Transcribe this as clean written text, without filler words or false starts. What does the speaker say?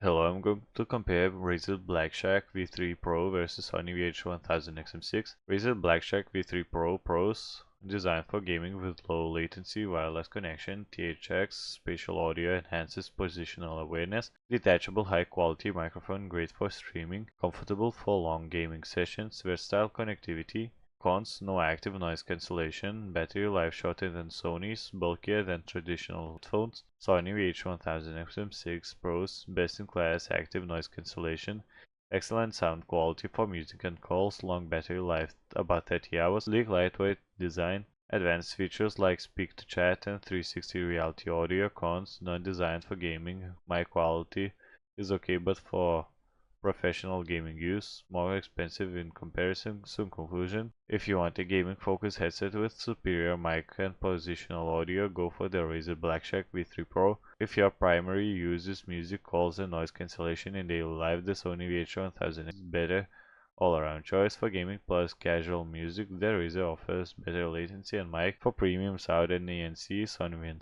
Hello, I'm going to compare Razer Blackshark V3 Pro versus Sony VH1000 XM6. Razer Blackshark V3 Pro Pros, designed for gaming with low latency wireless connection, THX, spatial audio enhances positional awareness, detachable high quality microphone great for streaming, comfortable for long gaming sessions, versatile connectivity. Cons: no active noise cancellation, battery life shorter than Sony's, bulkier than traditional headphones. Sony VH1000 XM6 Pros, best-in-class active noise cancellation, excellent sound quality for music and calls, long battery life about 30 hours, sleek lightweight design, advanced features like speak to chat and 360 reality audio. Cons: not designed for gaming, mic quality is okay but for professional gaming use, more expensive in comparison. So in conclusion, if you want a gaming focused headset with superior mic and positional audio, go for the Razer Blackshark V3 Pro. If your primary use is music, calls and noise cancellation in daily life, the Sony VH1000 is better all-around choice. For gaming plus casual music, the Razer offers better latency and mic. For premium sound and ANC, Sony wins.